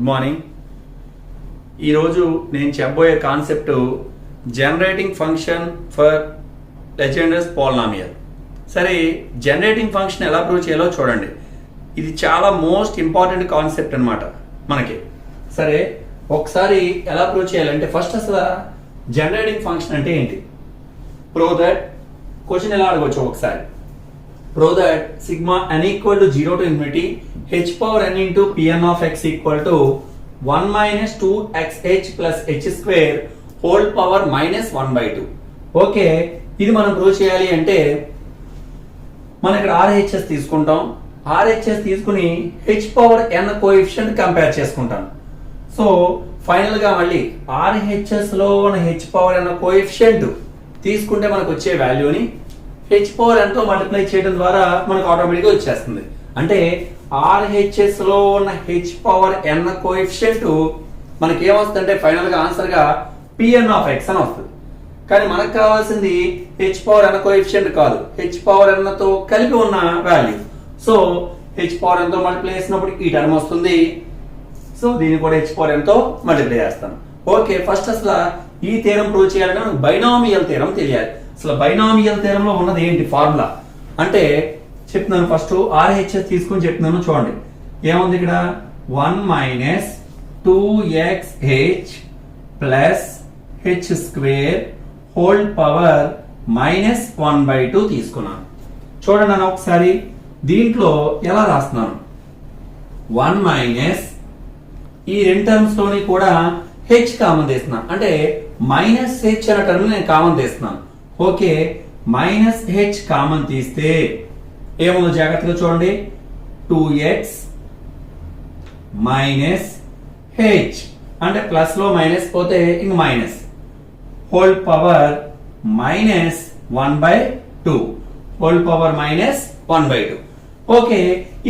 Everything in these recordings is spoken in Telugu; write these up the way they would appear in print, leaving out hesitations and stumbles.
Good morning. ఈరోజు నేను చెప్పబోయే concept generating function for లెజెండర్స్ polynomial. సరే, జనరేటింగ్ ఫంక్షన్ ఎలా ప్రూవ్ చేయాలో చూడండి. ఇది చాలా మోస్ట్ ఇంపార్టెంట్ కాన్సెప్ట్ అనమాట మనకి. సరే, ఒకసారి ఎలా ప్రూవ్ చేయాలంటే ఫస్ట్ అసలు జనరేటింగ్ ఫంక్షన్ అంటే ఏంటి? ప్రూవ్ దట్ క్వశ్చన్ ఎలా అడగవచ్చు ఒకసారి. Prove that sigma n equal to 0 to infinity h power n into pn of x equal to 1 minus 2xh plus h square whole power minus 1 by 2. Okay, ఇది మనం ప్రూవ్ చేయాలి అంటే మనం ఇక్కడ RHS తీసుకుంటాం. RHS తీసుకుని h power n coefficient compare చేసుకుంటాం. సో ఫైనల్ గా మళ్ళీ RHS లో ఉన్న h power n కోఎఫిషియంట్ తీసుకుంటే మనకు వచ్చే వాల్యూని h పవర్ n తో మల్టిప్లై చేయడం ద్వారా మనకు ఆటోమేటిక్గా వచ్చేస్తుంది. అంటే RHS లో ఉన్న h పవర్ n కోఎఫిషియంట్ మనకి ఏమొస్తుంది అంటే ఫైనల్ గా ఆన్సర్ గా Pn ఆఫ్ x అని వస్తుంది. కానీ మనకు కావాల్సింది h పవర్ n కోఎఫిషియంట్ కాదు, h పవర్ n తో కలిపి ఉన్న value. So h power n తో మల్టిప్లై చేసినప్పుడు ఈ టర్మ్ వస్తుంది. సో దీన్ని కూడా h పవర్ n తో మల్టిప్లై చేస్తాను. ఓకే, ఫస్ట్ అసలు ఈ థీరం ప్రూవ్ చేయాలంటే మనకు బైనామియల్ థీరం తెలియాలి. అసలు బైనామియల్ థీరంలో ఉన్నది ఏంటి ఫార్ములా అంటే చెప్తున్నాను. ఫస్ట్ RHS తీసుకుని చెప్తున్నాను, చూడండి ఏముంది ఇక్కడ. 1 minus 2xh plus h square whole power minus 1 by 2 తీసుకున్నాను. చూడండి నేను ఒకసారి దీంట్లో ఎలా రాస్తున్నాను. 1 మైనస్ ఈ రెండు టర్మ్స్ లోని కూడా h కామన్ తీస్తున్నాను, అంటే మైనస్ h అనే టర్మ్ నేను కామన్ తీస్తున్నాను. ఓకే, మైనస్ h కామన్ తీస్తే ఏముందో జాగ్రత్తగా చూడండి. 2x మైనస్ h అంటే ప్లస్ లో మైనస్ పోతే ఇంక minus hole power minus 1 by 2 whole power minus 1 by 2. Okay,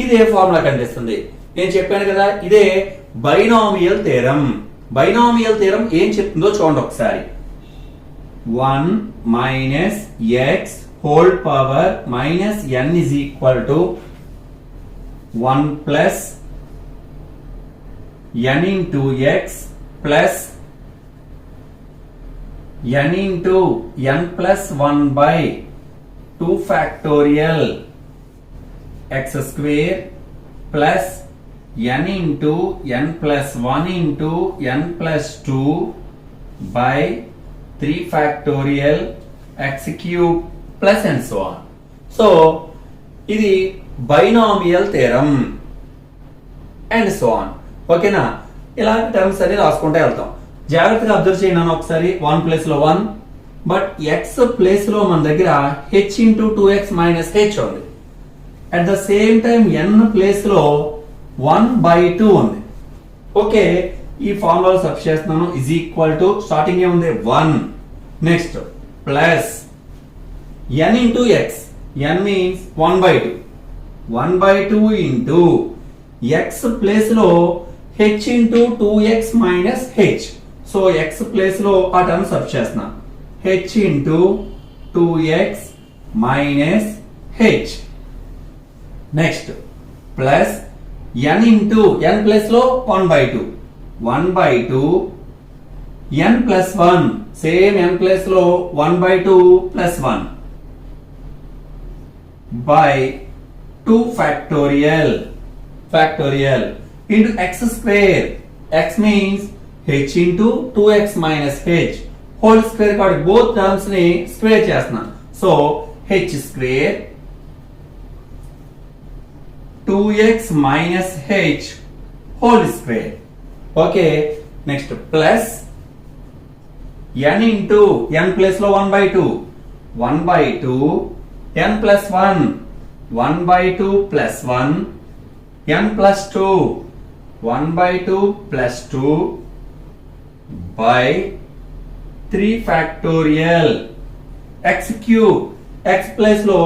ఇదే ఫార్ములా కనిపిస్తుంది. నేను చెప్పాను కదా, ఇదే బైనామియల్ థీరం. బైనామియల్ థీరం ఏం చెప్తుందో చూడండి ఒకసారి. 1 minus x whole power minus n is equal to 1 plus n into x plus n into n plus 1 by 2 factorial x square plus n into n plus 1 into n plus 2 by 3 factorial x cube plus and so on. So ఇది binomial theorem and so on. ఓకేనా, ఇలాంటి టర్మ్స్ అన్ని రాసుకుంటే వెళ్తాం. జాగ్రత్తగా అబ్జర్వ్ చేయండి ఒకసారి. 1 ప్లేస్ లో 1, బట్ x ప్లేస్ లో మన దగ్గర h into 2x minus h ఉంది. At the same time n place లో 1 by 2 ఉంది. ఓకే, ఈ ఫార్ములా సబ్స్టిట్యూట్ చేస్తున్నాను. ఇజ్ ఈక్వల్ టు స్టార్టింగ్ ఏముంది 1, next plus n into x, n means 1 by 2, 1 by 2 into x place లో h into 2x minus h. So x place లో ఆ టర్మ్ సబ్స్టిట్యూట్ చేస్తున్నా, h into 2x minus h. Next plus n into n place లో 1 by 2, 1 by 2 n plus 1, same n place లో 1 by 2 plus 1 by 2 factorial into x square. x means h into 2x minus h whole square కాబట్టి both terms ని స్క్వేర్ చేస్తున్నాను. So h square 2x minus h whole square. Okay, next plus n into n place లో 1 by 2, 1 by 2 n plus 1, 1 by 2 plus 1 n plus 2, 1 by 2 plus 2 by 3 factorial x cube. x place లో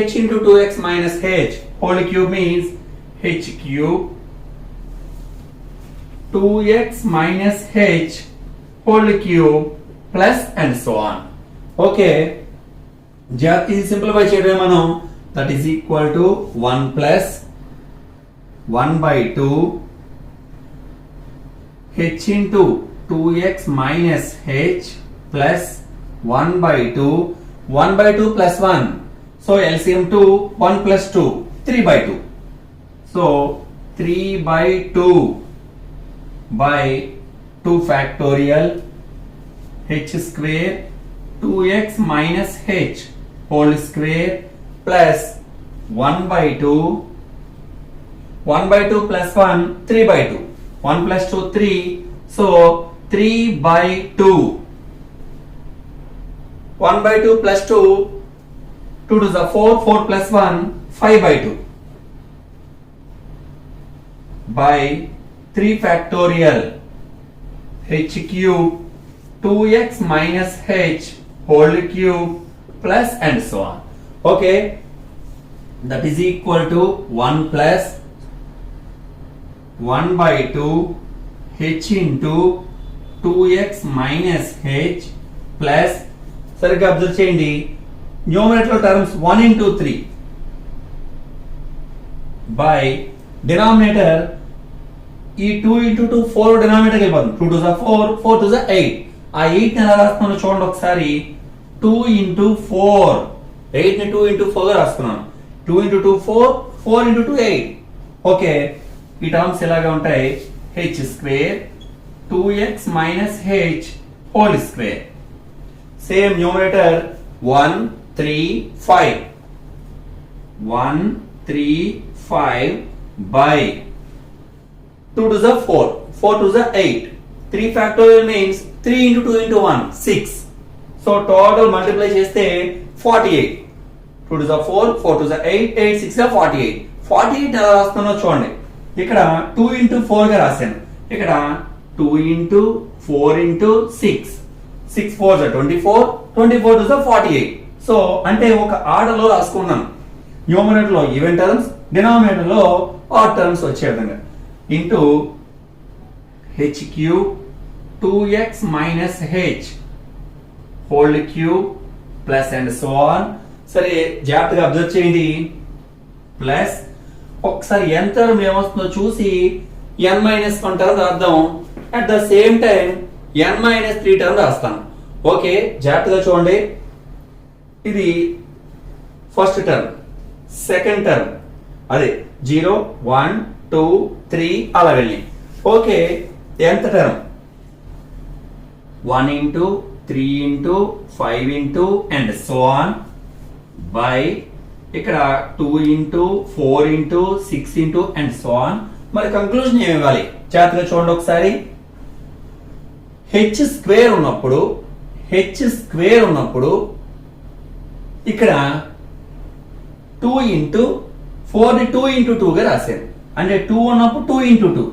h into 2x minus h whole cube means h cube 2x minus h whole cube plus and so on. Okay, ఇది సింప్లిఫై చేయడం మనం that is equal to 1 plus 1 by 2 h into 2x minus h plus 1 by 2, 1 by 2 plus 1. So LCM 2, 1 plus 2, 3 by 2. So 3 by 2 by 2 factorial h square 2x minus h whole square plus 1 by 2, 1 by 2 plus 1, 3 by 2. 1 plus 2, 3. So 3 by 2. 1 by 2 plus 2, 2 to the 4, 4 plus 1, 5 by 2. By 3 factorial h cube 2x minus h whole cube plus and so on. Okay, that is equal to 1 plus 1 by 2 h into 2x minus h plus సరిగ్గా అబ్జర్వ్ చేయండి numerator terms 1 into 3 by denominator ఈ 2 into 2 4 డినామినేటర్ వెళ్ళిపోతుంది 2 to the 4 4 to the 8 ఆ 8 ని ఎలా రాస్తున్నాను చూడండి ఒకసారి 2 into 4 8 ని 2 into 4 గా రాస్తున్నాను 2 into 2 4 4 into 2 8 ఓకే ఈ టర్మ్స్ ఎలాగా ఉంటాయి h square 2x minus h whole square same numerator 1 3 5 1 3 5 by 2 to the 4 4 to the 8 3 factorial means 3 into 2 into 1 6 so total multiply చేస్తే 48 2 to the 4 4 to the 8 8 6 గా 48 48 ఎలా రాస్తానో చూడండి ఇక్కడ 2 into 4 గా రాశాను ఇక్కడ 2 into 4 into 6 6 4 is 24 24 to the 48 so అంటే ఒక ఆర్డర్ లో రాసుకున్నాను న్యూమరేటర్ లో ఈవెన్ టర్మ్స్ డినామినేటర్ లో ఆడ్ టర్మ్స్ వచ్చే విధంగా into h cube 2x minus h whole cube plus and so on సరే జాగ్రత్తగా అబ్జర్వ్ చేయండి ప్లస్ ఒకసారి n టర్మ్ ఏమొస్తుందో చూసి n మైనస్ 1 టర్మ్ రాద్దాం at the same time n minus 3 term రాస్తాను ఓకే జాగ్రత్తగా చూడండి ఇది ఫస్ట్ టర్మ్ సెకండ్ టర్మ్ అదే 0 1 2 3 అలా వెళ్ళి ఓకే ఎంత term 1 into 3 into 5 into and so on by ఇక్కడ 2 into 4 into 6 into and so on మరి కంక్లూజన్ ఏమి ఇవ్వాలి జాగ్రత్తగా చూడండి ఒకసారి h స్క్వేర్ ఉన్నప్పుడు ఇక్కడ 2 into 4 ని 2 into 2 గా రాశాను అంటే 2 ఉన్నప్పుడు 2 into 2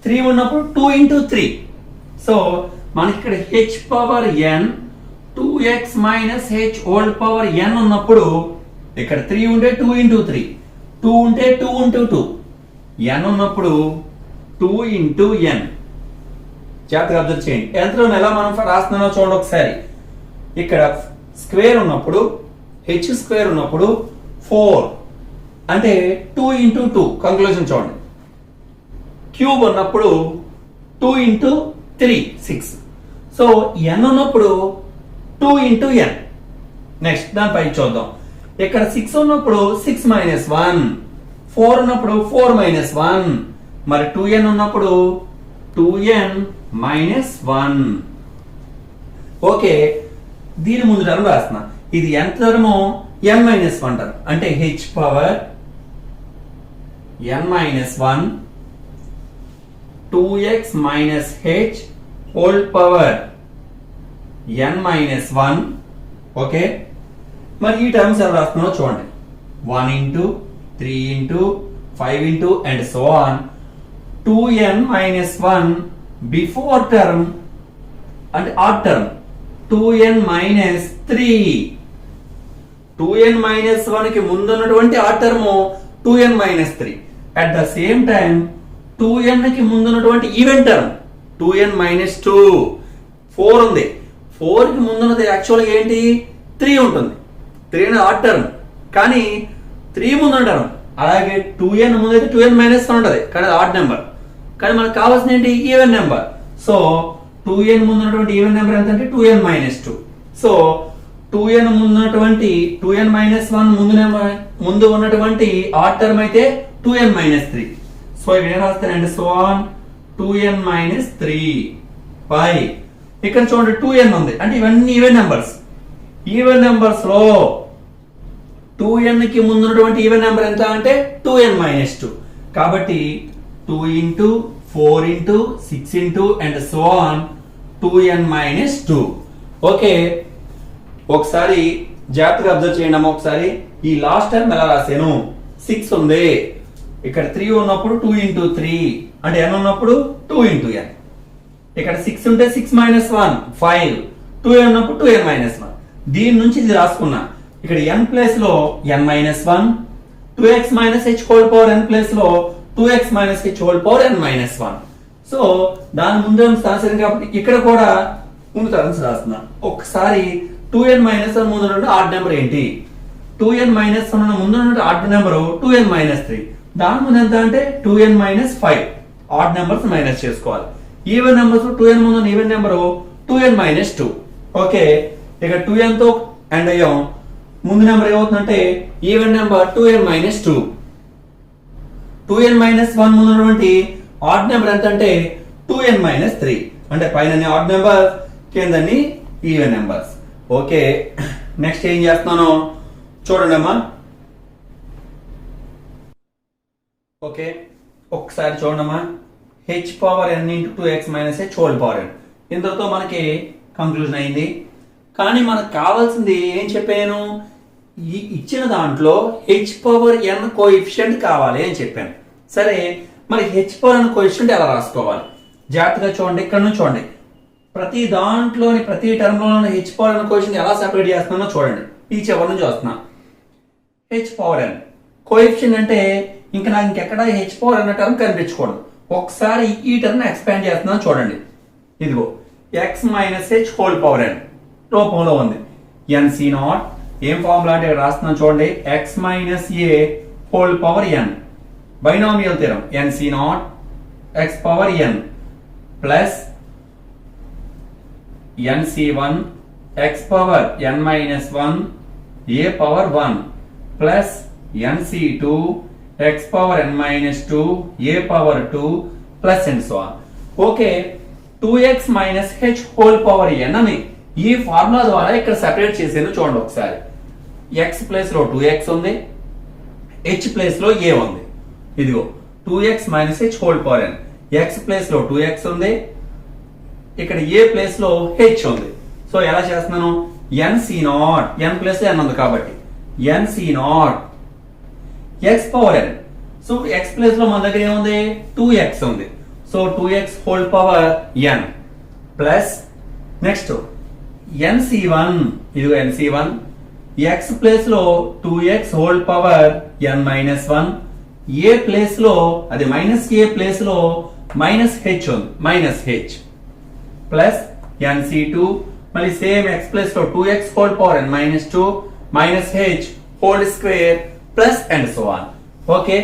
3 ఉన్నప్పుడు 2 into 3 సో మనకి ఇక్కడ h power n 2x minus h whole power n ఉన్నప్పుడు ఇక్కడ 3 ఉంటే 2 into 3 2 ఉంటే 2 into 2 n ఉన్నప్పుడు 2 into n జాగ్రత్తగా అబ్జర్వ్ చేయండి ఎంతలో ఎలా మనం రాస్తున్నానో చూడండి ఒకసారి ఇక్కడ స్క్వేర్ ఉన్నప్పుడు h స్క్వేర్ ఉన్నప్పుడు 4 అంటే 2 into 2 కంక్లూజన్ చూడండి క్యూబ్ ఉన్నప్పుడు 2 into 3 6 సో n ఉన్నప్పుడు 2 into n నెక్స్ట్ దానిపై చూద్దాం ఇక్కడ 6 ఉన్నప్పుడు 6 minus 1 4 ఉన్నప్పుడు 4 minus 1 మరి 2n ఉన్నప్పుడు 2n minus 1 ఓకే దీని ముందు టర్మ్ రాస్తున్నా ఇది ఎంత టర్మో n minus 1 టర్మ్ అంటే h power n minus 1 2x minus h whole power n minus 1 okay మరి ఈ టర్మ్స్ ఎలా రాస్తున్నానో చూడండి 1 into 3 into 5 into and so on 2n minus 1 before term and odd term 2n minus 3 2n minus 1 కి ముందు ఉన్నటువంటి odd term 2n minus 3 at the same time 2n కి ముందు ఉన్నటువంటి ఈవెన్ టర్మ్ 2n minus 2 4 ఉంది 4 కి ముందు ఉన్నది యాక్చువల్గా ఏంటి 3 ఉంటుంది 3 అనేది ఆడ్ టర్మ్ కానీ 3 ముందు టర్మ్ అలాగే 2n ముందు అయితే 2n minus 1 ఉంటుంది కానీ ఆడ్ నెంబర్ కానీ మనకు కావాల్సిన ఏంటి ఈవెన్ నెంబర్ సో 2n ముందు ఉన్నటువంటి ఈవెన్ నెంబర్ ఎంత అంటే 2n మైనస్ 2. సో 2n ముందున్నటువంటి 2n మైనస్ 1 ముందు ఉన్నటువంటి ఆడ్ టర్మ్ అయితే 2n మైనస్ 3. సో ఇక్కడ ఏం రాస్తానండి, so on 2n minus 3 by ఇక్కడ చూడండి 2n ఉంది అంటే ఇవన్నీ ఈవెన్ నెంబర్స్. ఈవెన్ నెంబర్స్ లో 2n కి ముందు ఉన్నటువంటి ఈవెన్ నెంబర్ ఎంత అంటే 2n మైనస్ 2. కాబట్టి 2 into 4 into 6 into and so on 2n minus 2. Okay, ఒకసారి జాగ్రత్తగా అబ్జర్వ్ చేయండి అమ్మ. ఒకసారి ఈ లాస్ట్ టర్మ్ ఎలా రాశాను, 6 ఉంది, ఇక్కడ 3 ఉన్నప్పుడు 2 ఇంటూ 3 అంటే n ఉన్నప్పుడు 2 ఇంటూ n. ఇక్కడ 6 ఉంటే 6 మైనస్ 1 5, 2n ఉన్నప్పుడు 2n మైనస్ 1. దీని నుంచి ఇది రాసుకున్నా. ఇక్కడ n ప్లేస్ లో n minus 1, 2x minus h whole power n place లో 2x minus h whole power n minus 1. So దాని ముందు రాశాను కాబట్టి ఇక్కడ కూడా ముందు టర్మ్స్ రాస్తున్నా. ఒకసారి 2n మైనస్ 1 ముందు ఉన్న ఆడ్ నెంబర్ ఏంటి, 2n మైనస్ 1 ముందు ఉన్న ఆడ్ నెంబర్ 2n మైనస్ 3. దాని ముందు ఎంత అంటే 2n minus 5. Odd numbers minus చేసుకోవాలి. ఈవెన్ నెంబర్స్ 2n ముందు ఉన్న even number 2n minus 2. Okay, ఇక 2n తో ఎండ్ అయ్యాం. ముందు నెంబర్ ఏమవుతుందంటే even number 2n minus 2. 2n minus 1 ముందు ఉన్నటువంటి ఆడ్ నెంబర్ ఎంత అంటే 2n మైనస్ 3. అంటే పైన ఆడ్ నెంబర్, కిందని ఈవెన్ నెంబర్స్. ఓకే, నెక్స్ట్ ఏం చేస్తున్నాను చూడండి అమ్మా. ఓకే, ఒకసారి చూడమ్మా. h power n into 2x minus h whole power n. ఇంతతో మనకి కంక్లూజన్ అయింది. కానీ మనకు కావాల్సింది ఏం చెప్పాను, ఈ ఇచ్చిన దాంట్లో h పవర్ n కోఎఫిషియంట్ కావాలి అని చెప్పాను. సరే, మరి h పవర్ n కోఎఫిషియంట్ ఎలా రాసుకోవాలి జాగ్రత్తగా చూడండి. ఇక్కడ నుంచి చూడండి, ప్రతి దాంట్లోని ప్రతి టర్మ్ లోని h పవర్ n కోఎఫిషియంట్ ఎలా సెపరేట్ చేస్తున్నానో చూడండి. ఈ చివరి నుంచి వస్తున్నా. h పవర్ n కోఎఫిషియంట్ అంటే ఇంకా నాకు ఇంకెక్కడ h పవర్ n టర్మ్ కనిపించకూడదు. ఒకసారి ఈ టర్మ్ ఎక్స్పాండ్ చేస్తున్నాను చూడండి. ఇదిగో x minus h whole power n రూపంలో ఉంది. nc0 ఏం ఫార్ములా అంటే రాస్తున్నాను చూడండి, x minus a whole power n binomial theorem nc0 x power n plus nc1 x power n minus 1 a power 1 plus nc2 x power n minus 2 a power 2 plus and so on. Okay, 2x minus h whole power n అని ఈ ఫార్ములా ద్వారా ఇక్కడ సెపరేట్ చేసేది చూడండి ఒకసారి. x ప్లేస్ లో 2x ఉంది, h ప్లేస్ లో a ఉంది. ఇదిగో 2x minus h whole power n. x place లో 2x ఉంది, ఇక్కడ a ప్లేస్ లో h ఉంది. సో ఎలా చేస్తున్నాను, nc0 n ప్లేస్ లో n ఉంది కాబట్టి nc0 x power n. So x place లో మన దగ్గర ఏముంది 2x ఉంది. So 2x whole power n plus next nc1, ఇదిగో nc1 x ప్లేస్ లో 2x whole power n minus 1, a place లో అది మైనస్ a ప్లేస్ లో మైనస్ h ఉంది, మైనస్ h ప్లస్ nc2 మళ్ళీ సేమ్ x ప్లేస్ లో 2x whole power n minus 2 minus h whole square plus and so on. Okay,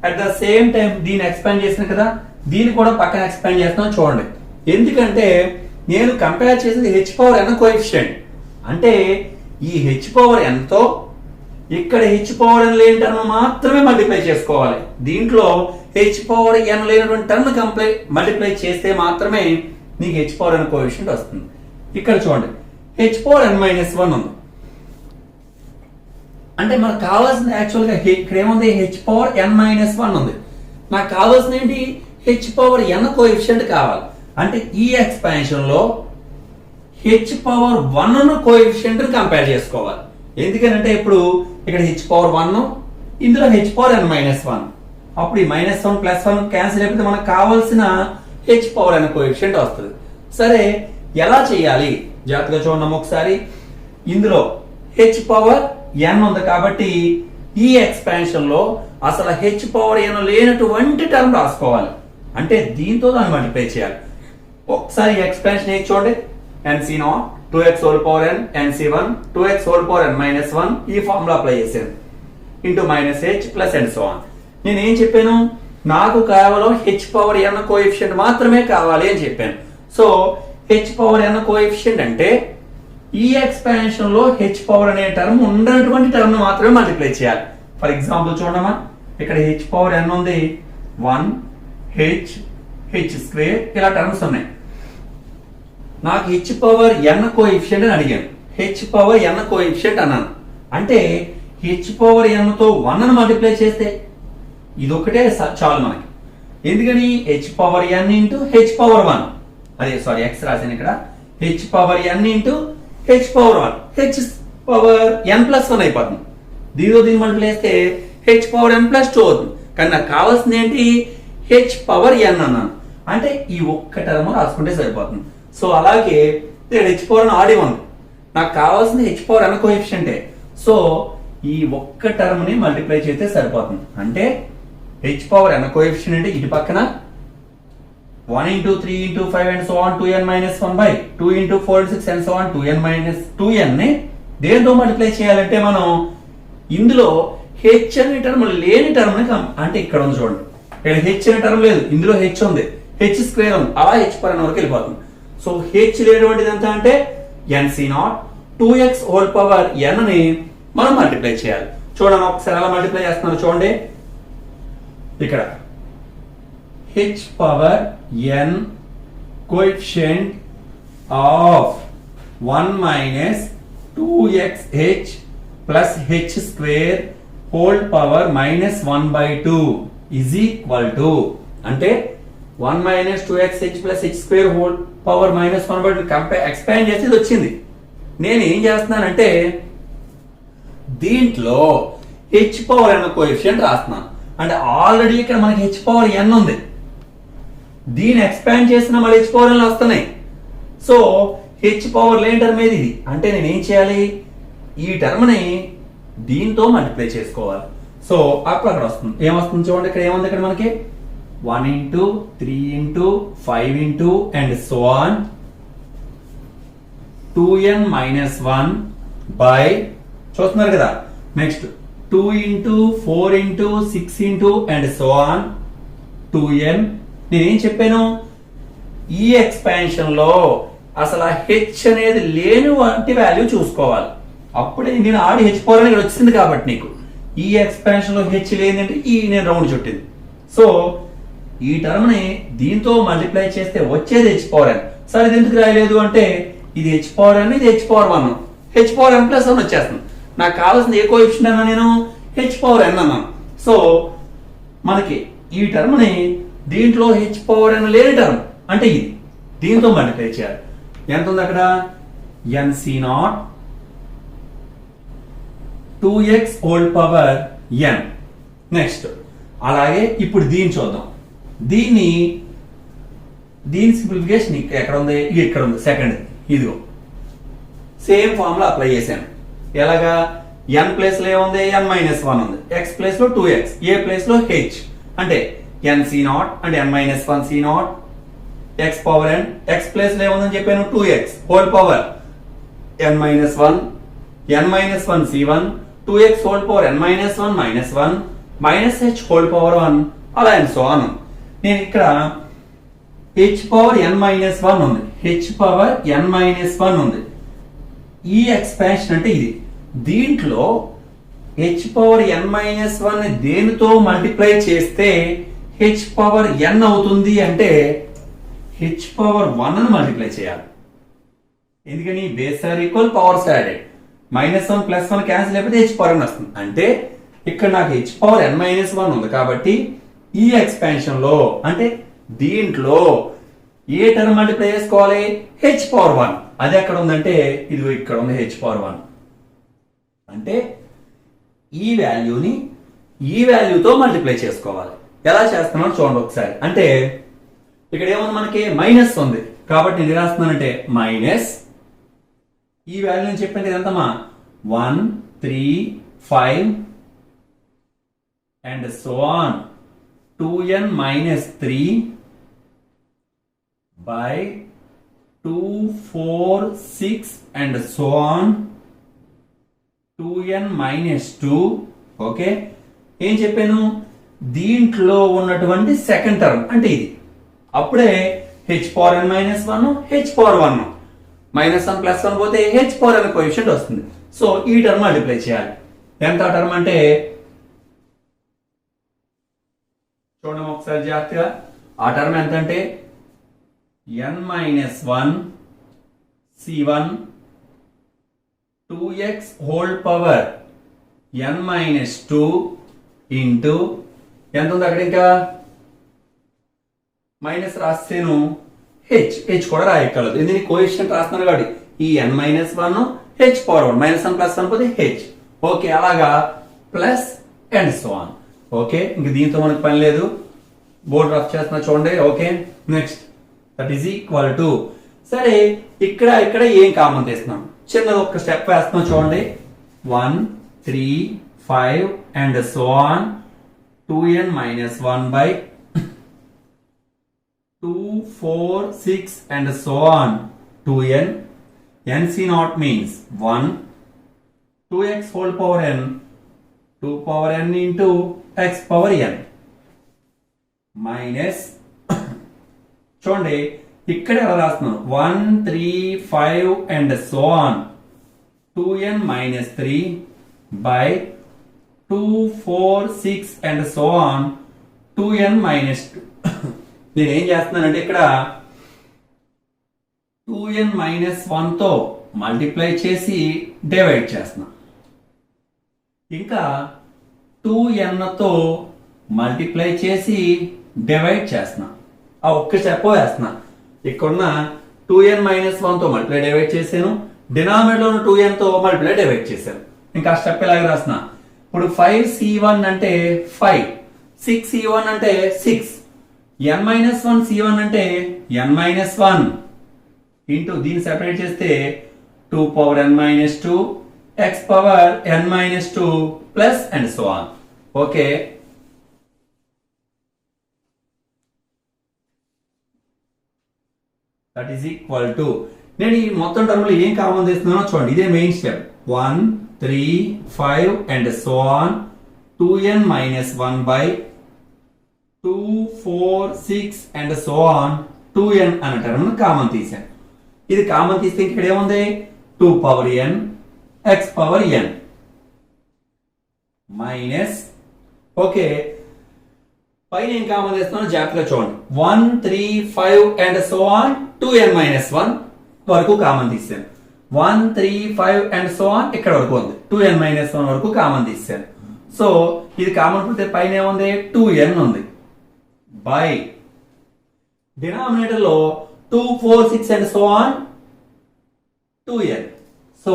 at the same time దీన్ని ఎక్స్పాండ్ చేసిన కదా, దీన్ని కూడా పక్కన ఎక్స్పాండ్ చేస్తున్నాం చూడండి. ఎందుకంటే నేను కంపేర్ చేసేది h పవర్ n కోఎఫిషియంట్. అంటే ఈ h పవర్ n తో ఇక్కడ h పవర్ n లేని టర్మ్ మాత్రమే మల్టిప్లై చేసుకోవాలి. దీంట్లో h పవర్ n లేనటువంటి టర్మ్ మల్టిప్లై చేస్తే మాత్రమే నీకు h పవర్ n కోఎఫిషియంట్ వస్తుంది. ఇక్కడ చూడండి h పవర్ n మైనస్ 1 ఉంది. అంటే మనకు కావాల్సింది యాక్చువల్గా ఇక్కడ ఏముంది h పవర్ n మైనస్ 1 ఉంది. నాకు కావాల్సింది ఏంటి, h పవర్ n కోఎఫిషియంట్ కావాలి. అంటే ఈ ఎక్స్పాన్షన్ లో h పవర్ 1 కోఎఫిషియంట్ కంపేర్ చేసుకోవాలి. ఎందుకంటే ఇప్పుడు ఇక్కడ h పవర్ 1, ఇందులో h పవర్ n మైనస్ 1. అప్పుడు ఈ మైనస్ 1 ప్లస్ 1 క్యాన్సిల్ అయిపోతే మనకు కావాల్సిన h పవర్ n కోఎఫిషియంట్ వస్తుంది. సరే, ఎలా చేయాలి జాగ్రత్తగా చూడండి ఒకసారి. ఇందులో h పవర్ n ఉంది కాబట్టి ఈ ఎక్స్పాన్షన్ లో అసలు h పవర్ n లేనటువంటి టర్మ్ రాసుకోవాలి. అంటే దీంతో దాన్ని మల్టిప్లై చేయాలి. ఒకసారి ఎక్స్పాన్షన్ ఏది చూడండి, nc0 2x whole power n, nc1 2x whole power n minus 1 ఈ ఫార్ములా అప్లై చేశాను into minus h plus and so on. నేను ఏం చెప్పాను, నాకు కేవలం h పవర్ n కోఎఫిషియంట్ మాత్రమే కావాలి అని చెప్పాను. సో హెచ్ పవర్ ఎన్ కోఎఫిషియంట్ అంటే ఈ ఎక్స్పాన్షన్ లో హెచ్ పవర్ అనే టర్మ్ ఉన్నటువంటి టర్మ్ మాత్రమే మల్టిప్లై చేయాలి. ఫర్ ఎగ్జాంపుల్ చూడమ్మా, ఇక్కడ హెచ్ పవర్ ఎన్ ఉంది, 1 హెచ్ హెచ్ స్క్వేర్ ఇలా టర్మ్స్ ఉన్నాయి. నాకు హెచ్ పవర్ ఎన్ కోఎఫిషియంట్ అని అడిగాను, హెచ్ పవర్ ఎన్ కోఎఫిషియంట్ అన్నాను. అంటే హెచ్ పవర్ ఎన్ తో 1 అని మల్టిప్లై చేస్తే ఇదొకటే చాలు మనకి. ఎందుకని H power N into H power 1, అదే సారీ ఎక్స్ రాశాను ఇక్కడ, H power N into H power 1, H power N plus 1 అయిపోతుంది. దీనితో దీన్ని మల్టిప్లై చేస్తే హెచ్ పవర్ ఎన్ ప్లస్ 2 అవుతుంది. కానీ నాకు కావాల్సింది ఏంటి, హెచ్ పవర్ ఎన్ అన్నాను. అంటే ఈ ఒక్క టర్మ్ రాసుకుంటే సరిపోతుంది. సో అలాగే హెచ్ పవర్ ఎన్ ఆడి ఉంది, నాకు కావాల్సింది హెచ్ పవర్ ఎన్ కోఎఫిషియంటే. సో ఈ ఒక్క టర్మ్ ని మల్టిప్లై చేస్తే సరిపోతుంది. అంటే హెచ్ పవర్ ఎన్ కోఎఫిషియంట్ అంటే ఇటు పక్కన 1 into 3 into 5 and so on 2n minus 1 by 2 into 4 and 6 and so on 2n minus 2n ని దేంతో మల్టిప్లై చేయాలంటే మనం ఇందులో హెచ్ అనే టర్మ్ లేని టర్మ్ ని అంటే ఇక్కడ ఉంది చూడండి, ఇక్కడ హెచ్ అనే టర్మ్ లేదు, ఇందులో హెచ్ ఉంది, హెచ్ స్క్వేర్ ఉంది, అలా హెచ్ పర్ వరకు వెళ్ళిపోతుంది. సో హెచ్ లేనటువంటిది ఎంత అంటే NC0 2x whole power n ని మనం మల్టిప్లై చేయాలి. చూడండి ఒకసారి ఎలా మల్టిప్లై చేస్తున్నారు చూడండి, ఇక్కడ h power n coefficient of 1 minus 2xh plus h square whole power minus 1/2 is equal to, అంటే 1 minus 2xh plus h square whole power minus 1/2 expand చేసి ఇది వచ్చింది. నేను ఏం చేస్తున్నానంటే దీంట్లో హెచ్ పవర్ n కోఎఫిషియంట్ రాస్తున్నాను. అంటే ఆల్రెడీ ఇక్కడ మనకి హెచ్ పవర్ n ఉంది, దీన్ని ఎక్స్పాండ్ చేసిన మళ్ళీ హెచ్ పవర్ n వస్తున్నాయి. సో హెచ్ పవర్ లేని టర్మ్ ఏది ఇది అంటే నేను ఏం చేయాలి, ఈ టర్మ్ ని దీంతో మల్టిప్లై చేసుకోవాలి. సో అప్పుడు అక్కడ వస్తుంది, ఏమొస్తుంది చూడండి, ఇక్కడ ఏముంది, ఇక్కడ మనకి 1 into 3 into 5 into and so on 2n minus 1 by చూస్తున్నారు కదా, next 2 into 4 into 6 into and so on 2n. నేనేం చెప్పాను, ఈ ఎక్స్పాన్షన్ లో అసలు హెచ్ అనేది లేని వంటి వాల్యూ చూసుకోవాలి. అప్పుడే నేను ఆడి హెచ్ పవర్ అనేది వచ్చింది కాబట్టి నీకు ఈ ఎక్స్పాన్షన్ లో హెచ్ లేదంటే ఈ నేను రౌండ్ చుట్టింది. సో ఈ టర్మ్ ని దీంతో మల్టిప్లై చేస్తే వచ్చేది హెచ్ పవర్ ఎన్. సరే ఇది ఎందుకు రాయలేదు అంటే ఇది హెచ్ పవర్ ఎన్, ఇది H power 1, H power N plus 1 వచ్చేస్తుంది. నాకు కావాల్సింది ఏ కోఎఫిషియంట్ అన్నా, నేను హెచ్ పవర్ ఎన్ అన్నాను. సో మనకి ఈ టర్మ్ ని దీంట్లో హెచ్ పవర్ ఎన్ లేని టర్మ్ అంటే ఇది దీంతో మల్టిప్లై చేయాలి. ఎంత ఉంది అక్కడ, NC0 2x whole power n. Next అలాగే ఇప్పుడు దీన్ని చూద్దాం, దీని సింప్లిఫికేషన్ ఎక్కడ ఉంది, ఇక్కడ ఉంది, సెకండ్ ఇదిగో సేమ్ ఫార్ములా అప్లై చేశాను. ఎలాగా, n ప్లేస్ లో ఏముంది, n మైనస్ 1 ఉంది, x ప్లేస్ లో 2x, a ప్లేస్ లో h అంటే NC0 అంటే n minus 1 C0 x power n, x place లో ఏముందని చెప్పాను 2x whole power n minus 1 C1 2x whole power n minus 1 minus h whole power 1 అలా అండ్ సో ఆన్. నేను ఇక్కడ h పవర్ n మైనస్ 1 ఉంది, h పవర్ n మైనస్ 1 ఉంది. ఈ ఎక్స్పాన్షన్ అంటే ఇది, దీంట్లో h పవర్ n మైనస్ 1 దేనితో మల్టిప్లై చేస్తే h పవర్ n అవుతుంది అంటే h పవర్ 1 ను మల్టిప్లై చేయాలి. ఎందుకని base are equal, powers added, minus 1 plus 1 cancel అయిపోతే h పవర్ n వస్తుంది. అంటే ఇక్కడ నాకు h పవర్ n మైనస్ 1 ఉంది కాబట్టి ఈ ఎక్స్పాన్షన్ లో అంటే దీంట్లో ఏ టర్మ్ మల్టిప్లై చేసుకోవాలి, h పవర్ 1. అది ఎక్కడ ఉందంటే ఇదిగో ఇక్కడ ఉంది h పవర్ 1. అంటే ఈ వాల్యూని ఈ వాల్యూతో మల్టిప్లై చేసుకోవాలి. ఎలా చేస్తున్నాను చూడండి ఒకసారి. అంటే ఇక్కడ ఏముంది, మనకి మైనస్ ఉంది కాబట్టి నేను రాస్తున్నానంటే మైనస్ ఈ వాల్యూ నేను చెప్పాను ఎంతమా 1 3 5 and so on 2n minus 3 by 2 4 6 and so on 2n minus 2. Okay, ఏం చెప్పాను, దీంట్లో ఉన్నటువంటి సెకండ్ టర్మ్ అంటే ఇది. అప్పుడే హెచ్ పవర్ ఎన్ మైనస్ 1 హెచ్ పవర్ 1 -1 +1 పోతే హెచ్ పవర్ ఎన్ కోఎఫిషియంట్ వస్తుంది. సో ఈ టర్మ్ మల్టిప్లై చేయాలి. ఎంత టర్మ్ అంటే చూడండి ఒకసారి జాగ్రత్తగా. ఆ టర్మ్ ఎంత అంటే n-1 c1 2x whole power n-2 into ఎంత ఉంది అక్కడ, ఇంకా మైనస్ రాస్తేను హెచ్ కూడా రాయగలదు. ఎందుకు కోఎఫిషియంట్ రాస్తున్నాను కాబట్టి ఈ n-1 హెచ్ పవర్ 1 -1 +1 పోతే హెచ్. ఓకే, అలాగా plus and so on. Okay, ఇంక దీంతో మనకు పని లేదు. బోర్డ్ రఫ్ చేస్తున్నా చూడండి. Okay, next that is equal to, సరే ఇక్కడ ఏం కామన్ తీస్తున్నాం, చిన్నది ఒక స్టెప్ వేస్తున్నాం చూడండి. 1 3 5 and so on 2n-1 by 2 4 6 and so on 2n. nc0 means 1 2x whole power n 2 power n into x power n minus చూడండి ఇక్కడ ఎలా రాస్తున్నాను 1 3 5 and so on 2n-3 by 2 4 6 and so on 2n-2. నేను ఏం చేస్తున్నానంటే ఇక్కడ 2n-1 తో మల్టిప్లై చేసి డివైడ్ చేస్తున్నా, ఇంకా 2n తో మల్టిప్లై చేసి డివైడ్ చేస్తున్నా. ఆ ఒక్క స్టెప్ వేస్తున్నా. ఇక్కడున్న 2n-1 తో మల్టిప్లై డివైడ్ చేశాను, డినామినేటర్ లో 2n తో మల్టిప్లై డివైడ్ చేశాను. ఇంకా ఆ స్టెప్ ఇలాగే రాస్తున్నా. ఇప్పుడు 5c1 అంటే 5, 6c1 అంటే 6, n-1 c1 అంటే n-1 ఇంటూ దీన్ని సెపరేట్ చేస్తే 2 power n-2 x power n-2 plus and so on. Okay, that is equal to, నేను ఈ మొత్తం టర్మ్ లో ఏం కామన్ తీస్తున్నానో చూడండి. ఇదే main step. 1 3 5 and so on 2n-1 by 2 4 6 and so on 2n అనే టర్మ్ కామన్ తీసాను. ఇది కామన్ తీస్తే ఇక్కడ ఏముంది 2 power n x power n minus, okay పైన ఏం కామన్ చేస్తున్నాను జాగ్రత్తగా చూడండి. 1 3 5 అండ్ సో ఆన్ 2n-1 వరకు కామన్ తీసాను. 1 3 5 అండ్ సో ఆన్ ఇక్కడ వరకు ఉంది, 2n-1 వరకు కామన్ తీసాను. సో ఇది కామన్ పోతే పైన ఏముంది 2n ఉంది బై డినామినేటర్ లో 2 4 6 and so on 2n. So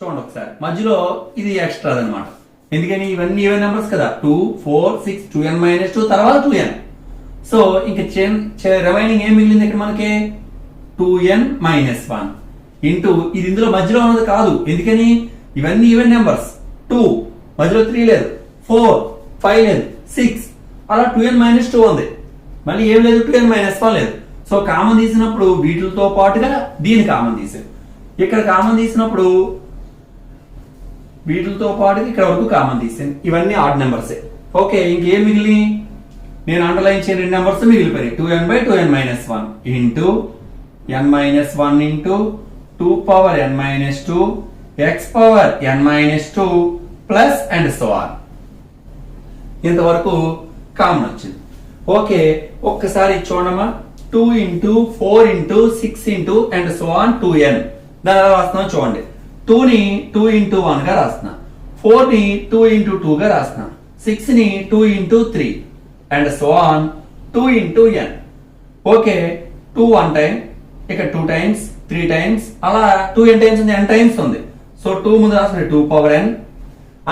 చూడండి ఒకసారి మధ్యలో ఇది ఎక్స్ట్రా అన్నమాట. ఎందుకని ఇవన్నీ ఈవెన్ నెంబర్స్ కదా, 2 4 6 2n-2 తర్వాత 2n. సో ఇంకా రిమైనింగ్ ఏం మిగిలింది ఇక్కడ మనకి 2n-1 ఇంటూ ఇది ఇందులో మధ్యలో ఉన్నది కాదు. ఎందుకని ఇవన్నీ ఈవెన్ నెంబర్స్. 2 మధ్యలో 3 లేదు, 4 5 లేదు, 6 అలా 2n-2 ఉంది. మళ్ళీ ఏం లేదు 2n-1 లేదు. సో కామన్ తీసినప్పుడు వీటితో పాటుగా దీన్ని కామన్ తీసారు. ఇక్కడ కామన్ తీసినప్పుడు వీటితో పాటుగా ఇక్కడ వరకు కామన్ తీసాను. ఇవన్నీ ఆడ్ నెంబర్సే. ఓకే, ఇంకేం మిగిలి నేను అండర్లైన్ చేయని 2 నెంబర్స్ మిగిలిపోయాయి. 2n/2n-1 into n-1 into 2 power n-2 x power n-2 plus and so on. ఇంతవరకు కామన్ వచ్చింది. ఓకే, ఒక్కసారి చూడమా. 2 into 4 into 6 into and so on 2n. దాని ఎలా రాస్తున్నాం చూడండి. 2 ని 2 ఇంటూ 1 గా రాస్తున్నా, 4 ని 2 ఇంటూ 2 గా రాస్తున్నా, 6 ని 2 into 3 and so on 2 into n. Okay, 2 1 time, ఇక్కడ 2 టైమ్స్ 3 టైమ్స్, అలా 2n టైమ్స్ ఉంది, n టైమ్స్ ఉంది. సో 2 ముందు రాసిన 2 పవర్ n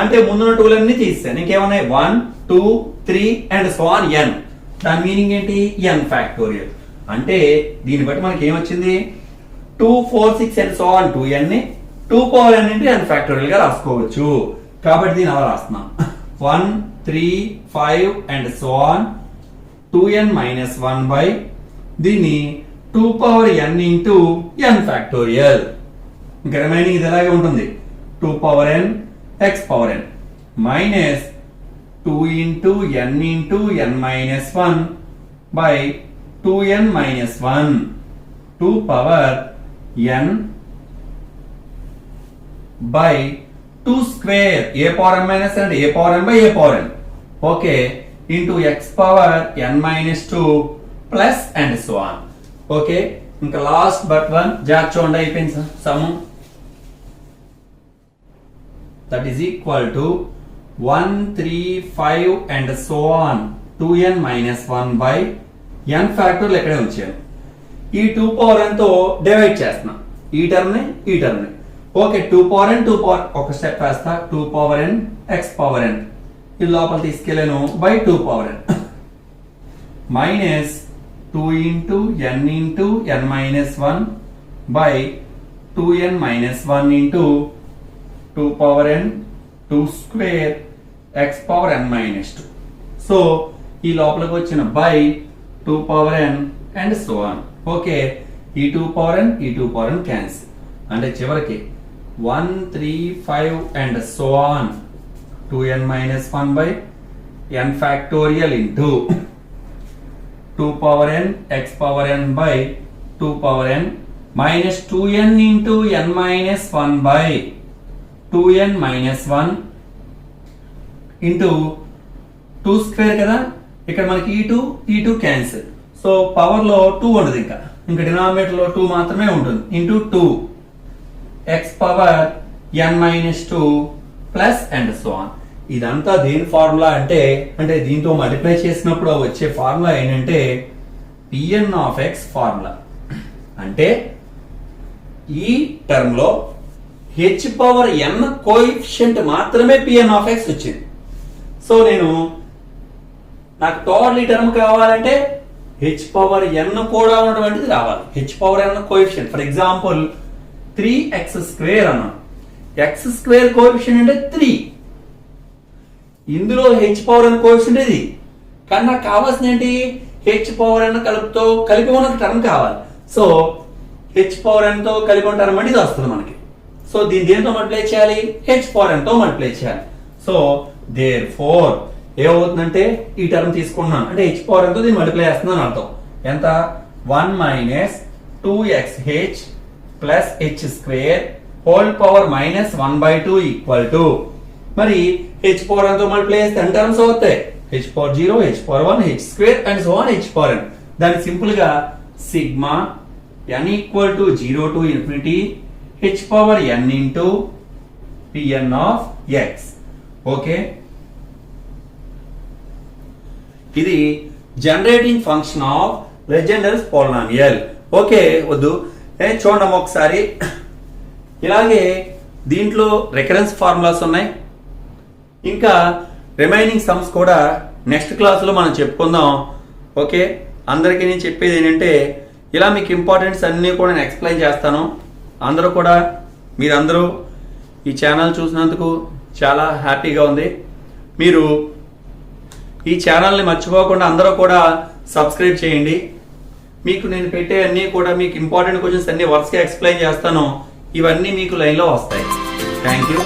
అంటే ముందున్న 2లన్నీ తీస్తాను. ఇంకేమన్నాయి 1 2 3 అండ్ సో ఆన్ n. దాని మీనింగ్ ఏంటి n ఫ్యాక్టోరియల్. అంటే దీన్ని బట్టి మనకి ఏమొచ్చింది 2 4 6 అండ్ సో ఆన్ 2n ని 2 power n into n factorial గా రాసుకోవచ్చు. కాబట్టి దీన్ని అలా రాస్తున్నాం. 1 3 5 and so on 2n-1 by దీన్ని 2 power n into n factorial. ఇంకా రిమైనింగ్ ఇది ఎలాగే ఉంటుంది 2 power n x power n minus 2 into n into n-1 by 2n minus 1 2 power n by 2 square a power n minus n a power n by a power n okay into x power n minus 2 plus and so on okay ఇంకా లాస్ట్ బట్ వన్ జాక్ చూడండి అయిపోయింది some that is equal to 1 3 5 and so on 2n minus 1 by n factorial ఇక్కడే ఉంచాను ఈ 2 పవర్ n తో డివైడ్ చేస్తున్నా ఈ టర్మ్ ని ఓకే 2 పవర్ n 2 పవర్ ఒక స్టెప్ వేస్తా 2 power n x power n ఈ లోపల తీసుకెళ్ళాను by 2 power n minus 2 into n minus 1 by 2n minus 1 into 2 power n 2 square x power n minus 2 so ఈ లోపలికి వచ్చిన by 2 power n and so on okay ఈ 2 power n ఈ 2 power n cancel అంటే చివరికి 1 3 5 and so on 2n minus 1 by n factorial into 2 power n x power n by 2 power n minus 2n into n minus 1 by 2n minus 1 into 2 square కదా ఇక్కడ మనకి e2 క్యాన్సిల్ సో పవర్ లో 2 ఉండదు ఇంకా డినామినేటర్ లో 2 మాత్రమే ఉంటుంది into 2 x power n minus 2 plus and so on ఇదంతా దేని ఫార్ములా అంటే దీంతో మల్టిప్లై చేసినప్పుడు వచ్చే ఫార్ములా ఏంటంటే Pn of x ఫార్ములా అంటే ఈ టర్మ్ లో h పవర్ n కోఎఫిషియంట్ మాత్రమే Pn of x వచ్చింది సో నాకు టోటల్ ఈ టర్మ్ కావాలంటే h పవర్ n కూడా ఉన్నటువంటిది రావాలి h power n coefficient for example 3x square అన్నాం x స్క్వేర్ కోఎఫిషియంట్ అంటే 3 ఇందులో h పవర్ n కోఎఫిషియంట్ ఇది కానీ నాకు కావాల్సింది ఏంటి h పవర్ n కలిపి ఉన్న టర్మ్ కావాలి సో h పవర్ n తో కలిపి ఉన్న టర్మ్ అంటే ఇది వస్తుంది మనకి సో దేంతో మల్టిప్లై చేయాలి h పవర్ n తో మల్టిప్లై చేయాలి సో దేర్ ఫోర్ ఏమవుతుందంటే ఈ టర్మ్ తీసుకున్నాను అంటే h పవర్ n తో దీన్ని మల్టిప్లై చేస్తున్నాను అర్థం ఎంత 1 minus 2xh plus h square whole power minus 1/2 equal to మరి h పవర్ n తో మల్టిప్లై చేస్తే n టర్మ్స్ అవుతాయి h power 0 h power 1 h square and so on h power n దాన్ని సింపుల్ గా sigma n equal to 0 to infinity h power n into Pn of x okay ఇది generating function of Legendre's polynomial okay వద్దు చూడండి ఒకసారి ఇలాగే దీంట్లో రికరెన్స్ ఫార్ములాస్ ఉన్నాయి ఇంకా రిమైనింగ్ సమ్స్ కూడా నెక్స్ట్ క్లాస్లో మనం చెప్పుకుందాం ఓకే అందరికీ నేను చెప్పేది ఏంటంటే ఇలా మీకు ఇంపార్టెంట్స్ అన్నీ కూడా నేను ఎక్స్ప్లెయిన్ చేస్తాను మీరందరూ ఈ ఛానల్ చూసినందుకు చాలా హ్యాపీగా ఉంది మీరు ఈ ఛానల్ని మర్చిపోకుండా అందరూ కూడా సబ్స్క్రైబ్ చేయండి మీకు నేను పెట్టే అన్నీ కూడా మీకు ఇంపార్టెంట్ క్వశ్చన్స్ అన్ని వరుసగా ఎక్స్ప్లెయిన్ చేస్తాను ఇవన్నీ మీకు లైన్లో వస్తాయి థ్యాంక్ యూ